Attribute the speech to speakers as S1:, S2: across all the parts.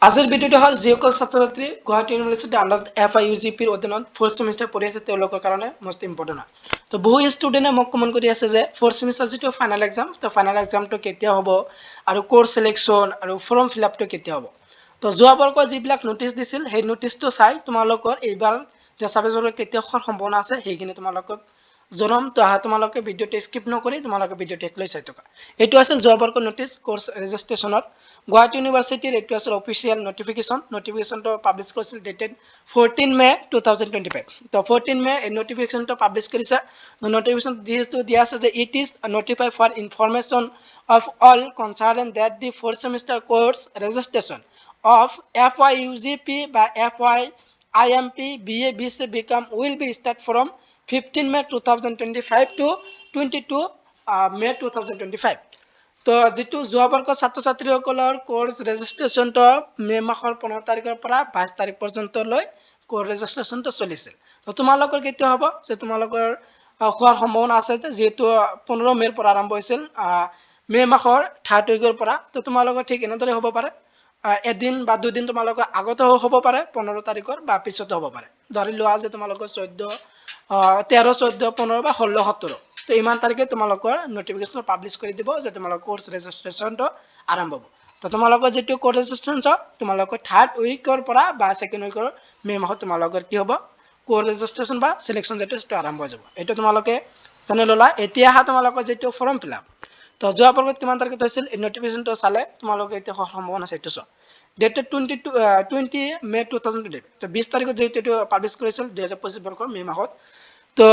S1: আজিৰ ভিডিঅ'টো হ'ল যিসকল ছাত্ৰ ছাত্ৰী গুৱাহাটী ইউনিভাৰ্চিটি আণ্ডাৰ FIUGPৰ অধীনত 4th চেমিষ্টাৰ পঢ়ি আছে তেওঁলোকৰ কাৰণে মষ্ট ইম্পৰ্টেণ্ট হয়। তো বহু ষ্টুডেণ্টে মোক কমেণ্ট কৰি আছে যে 4th চেমিষ্টাৰ যিটো ফাইনেল এক্সাম তো ফাইনেল এক্সামটো কেতিয়া হ'ব আৰু কোৰ্চ চিলেকশ্যন আৰু ফৰ্ম ফিল আপটো কেতিয়া হ'ব। তো যোৱা বৰ্ষৰ যিবিলাক নোটিছ দিছিল সেই নোটিছটো চাই তোমালোকৰ এইবাৰ যে 26 বৰ্ষৰ কেতিয়া হোৱাৰ সম্ভাৱনা আছে সেইখিনি তোমালোকক জনাম। তো তোমালোকে ভিডিঅ'টো স্কিপ নকৰি তোমালোকে ভিডিঅ'টো শেষলৈ চাই থকা। এইটো আছিল যোৱা বৰ্ষৰ নোটিছ কোৰ্চ ৰেজিষ্ট্ৰেশ্যনৰ। গুৱাহাটী ইউনিভাৰ্চিটিৰ এইটো আছিল অফিচিয়েল নোটিফিকেশ্যনটো পাব্লিছ কৰিছিল ডেটেড 14 মে 2025। তো 14 মে এই নোটিফিকেশ্যনটো পাব্লিছ কৰিছে। নোটিফিকেশ্যন যিহেতু দিয়া আছে যে it is notify for information of all concern date the 4th semester course registration of FIUGP বা FYIMP BA BC BCom will be start from 15 May 2025 to 22 May 2025। তো যেটো যোৱা বৰ্ষৰ ছাত্ৰ ছাত্ৰীসকলৰ কোৰ্চ ৰেজিষ্ট্ৰেশ্যনটো মে মাহৰ 15 তাৰিখৰ পৰা 22 তাৰিখ পৰ্যন্ত লৈ কোৰ্চ ৰেজিষ্ট্ৰেশ্যনটো চলিছিল। তো তোমালোকৰ কেতিয়া হ'ব যে তোমালোকৰ হোৱাৰ সম্ভাৱনা আছে যেহেতু 15 মেৰ পৰা আৰম্ভ হৈছিল মে মাহৰ 3 তাৰিখৰ পৰা। তো তোমালোকৰ ঠিক এনেদৰে হ'ব পাৰে এদিন বা দুদিন তোমালোকৰ আগতে হ'ব পাৰে 15 তাৰিখৰ বা পিছতো হ'ব পাৰে। ধৰি লোৱা যে তোমালোকৰ 13, 14, 15 বা 16, 17 তো ইমান তাৰিখে তোমালোকৰ নোটিফিকেশ্যন পাব্লিছ কৰি দিব যে তোমালোকৰ কোৰ্চ ৰেজিষ্ট্ৰেশ্যনটো আৰম্ভ হ'ব। তো তোমালোকৰ যেটো কোৰ্চ ৰেজিষ্ট্ৰেশ্যন তোমালোকৰ 3rd উইকৰ পৰা বা 2nd উইকৰ মে মাহত তোমালোকৰ কি হ'ব কোৰ্চ ৰেজিষ্ট্ৰেশ্যন বা সিলেকশ্যন যেটো আৰম্ভ হৈ যাব। এইটো তোমালোকে জানি ল'লা। এতিয়া তোমালোকৰ যেটো ফৰ্ম ফিল আপ তো যোৱা বৰ্ষত কিমান তাৰিখত হৈছিল এই নোটিফিকেশ্যনটো চালে তোমালোকে এতিয়া সম্ভাৱনা আছে এইটো চোৱা ডেটেড 20 মে 2020। তো 20 তাৰিখত যেটো পাব্লিছ কৰিছিল 2025 বৰ্ষৰ মে মাহত। তো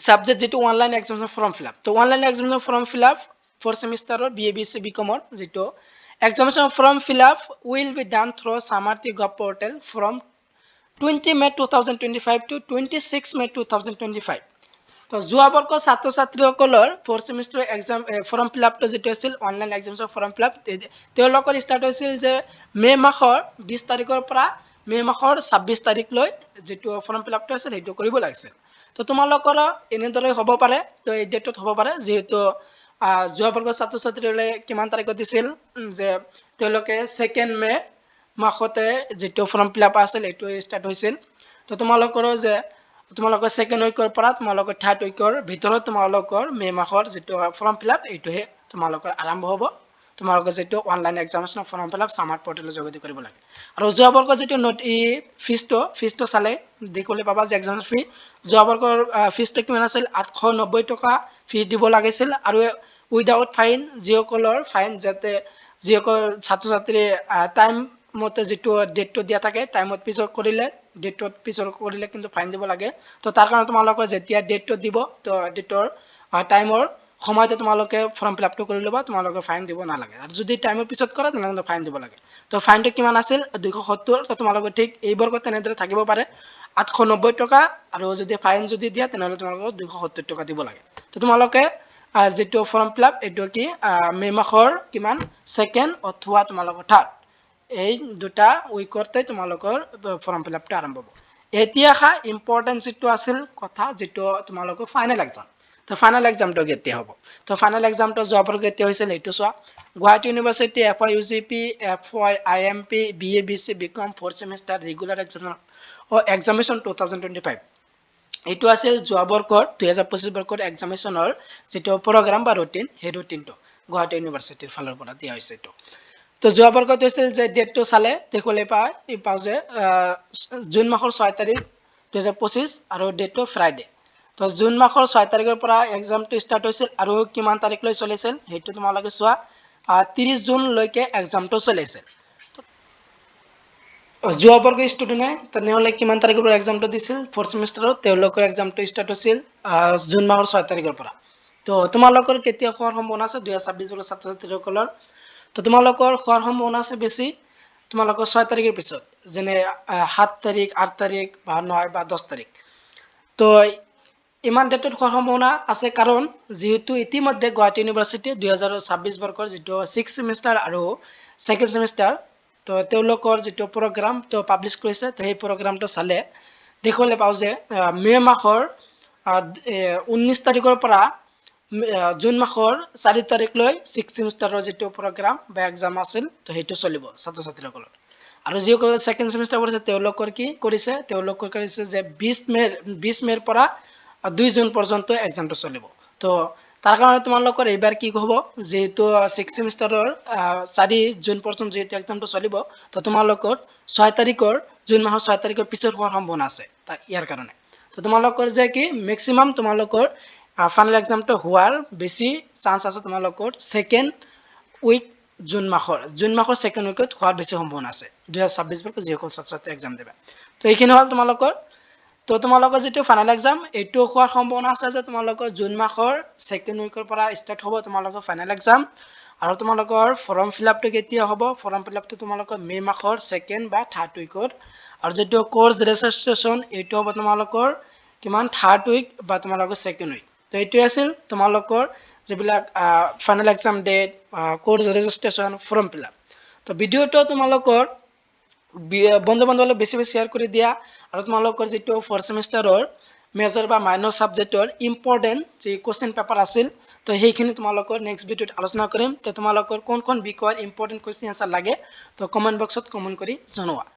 S1: সাবজেক্ট যেটো online examination form fill up তো online examination form fill up 4th চেমিষ্টাৰৰ BA BC BComৰ যেটো examination form fill up will be done through Samarth gov portal from 20 May 2025 to 26 May 2025। তো যোৱা বৰ্ষৰ ছাত্ৰ ছাত্ৰীসকলৰ 4th semester exam form fill আপটো যেটো আছিল online examination form fill up তেওঁলোকৰ ষ্টাৰ্ট হৈছিল যে মে মাহৰ 20 তাৰিখৰ পৰা মে মাহৰ 26 তাৰিখলৈ যেটো ফৰ্ম ফিল আপটো আছিল সেইটো কৰিব লাগিছিল। তো তোমালোকৰ এনেদৰে হ'ব পাৰে তো এই ডেটত হ'ব পাৰে যেহেতু যোৱা বৰ্ষৰ ছাত্ৰ ছাত্ৰীসকলে কিমান তাৰিখত দিছিল যে তেওঁলোকে 2nd মে মাহতে যেটো ফৰ্ম ফিল আপ আছিল এইটো ষ্টাৰ্ট হৈছিল। তো তোমালোকৰো যে তোমালোকৰ 2nd উইকৰ পৰা তোমালোকৰ 3rd উইকৰ ভিতৰত তোমালোকৰ মে মাহৰ যেটো ফৰ্ম ফিল আপ এইটোহে তোমালোকৰ আৰম্ভ হ'ব। তোমালোকৰ যেটো online examination form fill up Samarth পৰ্টেলৰ যোগেদি কৰিব লাগে। আৰু যোৱা বৰ্ষৰ যেটো ফিজটো চালে দেখিবলৈ পাবা যে এক্সামিনেশ্যন ফি যোৱা বৰ্ষৰ ফিজটো কিমান আছিল 890 টকা ফি দিব লাগিছিল। আৰু উইদাউট ফাইন যিসকলৰ ফাইন যাতে যিসকল ছাত্ৰ ছাত্ৰী টাইম মতে যেটো ডেটটো দিয়া থাকে টাইমত পিছত কৰিলে ডেটত পিছত কৰিলে কিন্তু ফাইন দিব লাগে। তো তাৰ কাৰণে তোমালোকৰ যেতিয়া ডেটটো দিব তো ডেটৰ টাইমৰ সময়তে তোমালোকে ফৰ্ম ফিল আপটো কৰি ল'বা তোমালোকে ফাইন দিব নালাগে। আৰু যদি টাইমৰ পিছত কৰা তেনেহ'লে ফাইন দিব লাগে। তো ফাইনটো কিমান আছিল 270। তো তোমালোকে ঠিক এই বৰ্ষত তেনেদৰে থাকিব পাৰে 890 টকা আৰু যদি ফাইন যদি দিয়া তেনেহ'লে তোমালোকক 270 টকা দিব লাগে। তো তোমালোকে যেটো ফৰ্ম ফিল আপ এইটো কি মে মাহৰ কিমান 2nd অথবা তোমালোকৰ 3rd এই দুটা উইকতে তোমালোকৰ ফৰ্ম ফিল আপটো আৰম্ভ হ'ব। এতিয়া ইম্পৰ্টেন্ট যেটো আছিল কথা যেটো তোমালোকৰ ফাইনেল এক্সাম তো ফাইনেল এক্সামটো কেতিয়া হ'ব। তো ফাইনেল এক্সামটো যোৱা বৰ্ষত কেতিয়া হৈছিল এইটো চোৱা Guwahati university FIUGP FYIMP BA BC BCom 4th semester regular examination 2025 এইটো আছিল যোৱা বৰ্ষৰ 2025 বৰ্ষৰ এক্সামিনেশ্যনৰ যেটো প্ৰগ্ৰাম বা ৰুটিন সেই ৰুটিনটো গুৱাহাটী ইউনিভাৰ্চিটিৰ ফালৰ পৰা দিয়া হৈছে এইটো। তো যোৱা বৰ্ষত হৈছিল যে ডেটটো চালে দেখিবলৈ পাওঁ যে জুন মাহৰ 6 তাৰিখ 2025 আৰু ডেটটো ফ্ৰাইডে। তো জুন মাহৰ 6 তাৰিখৰ পৰা এক্সামটো ষ্টাৰ্ট হৈছিল আৰু কিমান তাৰিখলৈ চলিছিল সেইটো তোমালোকে চোৱা 30 জুনলৈকে এক্সামটো চলিছিল। যোৱা বৰ্ষৰ ষ্টুডেণ্টে তেনেহ'লে কিমান তাৰিখৰ পৰা এক্সামটো দিছিল 4th চেমিষ্টাৰত তেওঁলোকৰ এক্সামটো ষ্টাৰ্ট হৈছিল জুন মাহৰ 6 তাৰিখৰ পৰা। তো তোমালোকৰ কেতিয়া হোৱাৰ সম্ভাৱনা আছে 2026 বৰ্ষৰ ছাত্ৰ ছাত্ৰীসকলৰ তো তোমালোকৰ হোৱাৰ সম্ভাৱনা আছে বেছি তোমালোকৰ 6 তাৰিখৰ পিছত যেনে 7 তাৰিখ 8 তাৰিখ বা 9 বা 10 তাৰিখ। তো ইমান ডেটত হোৱাৰ সম্ভাৱনা আছে কাৰণ যেহেতু ইতিমধ্যে গুৱাহাটী ইউনিভাৰ্চিটি 2026 বৰ্ষৰ যেটো 6th চেমিষ্টাৰ আৰু 2nd চেমিষ্টাৰ তো তেওঁলোকৰ যেটো প্ৰগ্ৰাম তো পাব্লিছ কৰিছে তো সেই প্ৰগ্ৰামটো চালে দেখিবলৈ পাওঁ যে মে মাহৰ 19 তাৰিখৰ পৰা জুন মাহৰ 4 তাৰিখলৈ 6th চেমিষ্টাৰৰ যেটো প্ৰগ্ৰাম বা এক্সাম আছিল তো সেইটো চলিব ছাত্ৰ ছাত্ৰীসকলৰ। আৰু যিসকলে ছেকেণ্ড ছেমিষ্টাৰ পঢ়িছে তেওঁলোকৰ কি কৰিছে তেওঁলোকৰ কৰিছে যে 20 মেৰ পৰা 2 জুন পৰ্যন্ত এক্সামটো চলিব তো তাৰ কাৰণে তোমালোকৰ এইবাৰ কি হ'ব যেহেতু 6 ছেমিষ্টাৰৰ 4 জুন পৰ্যন্ত যেহেতু এক্সামটো চলিব তো তোমালোকৰ 6 তাৰিখৰ জুন মাহৰ 6 তাৰিখৰ পিছত হোৱাৰ সম্ভাৱনা আছে ইয়াৰ কাৰণে তো তোমালোকৰ যে কি ম্যাক্সিমাম তোমালোকৰ ফাইনেল এক্সামটো হোৱাৰ বেছি চান্স আছে তোমালোকৰ সেকেন্ড উইক জুন মাহৰ সেকেন্ড উইকত হোৱাৰ বেছি সম্ভাৱনা আছে 2026 বৰ্ষৰ যিসকল ছাত্ৰছাত্ৰী এক্সাম দিবা তো এইখিনি হ'ল তোমালোকৰ তো তোমালোকৰ যেটো ফাইনেল এক্সাম এইটো হোৱাৰ সম্ভাৱনা আছে যে তোমালোকৰ জুন মাহৰ সেকেন্ড উইকৰ পৰা ষ্টাৰ্ট হ'ব তোমালোকৰ ফাইনেল এক্সাম আৰু তোমালোকৰ ফৰ্ম ফিলআপটো কেতিয়া হ'ব ফৰ্ম ফিলআপটো তোমালোকৰ মে মাহৰ সেকেন্ড বা থাৰ্ড উইকত আৰু যেটো কোৰ্স ৰেজিষ্ট্ৰেচন এইটো হ'ব তোমালোকৰ কিমান থাৰ্ড উইক বা তোমালোকৰ সেকেন্ড উইক তো এইটো আছিল তোমালোকৰ যেবিলাক final exam date course registration form fill up তো ভিডিওটো তোমালোকৰ বন্ধু বান্ধৱলৈ বেছি শ্বেয়াৰ কৰি দিয়া আৰু তোমালোকৰ যেটো 4 সেমিষ্টাৰৰ মেজৰ বা মাইনৰ সাবজেক্টৰ ইম্পৰ্টেন্ট যে কোশ্চেন পেপাৰ আছিল তো সেইখিনি তোমালোকৰ নেক্সট ভিডিওত আলোচনা কৰিম তো তোমালোকৰ কোন বিষয়ৰ ইম্পৰ্টেন্ট কোশ্চেন আনসাৰ লাগে তো কমেন্ট বক্সত কমেন্ট কৰি জনোৱা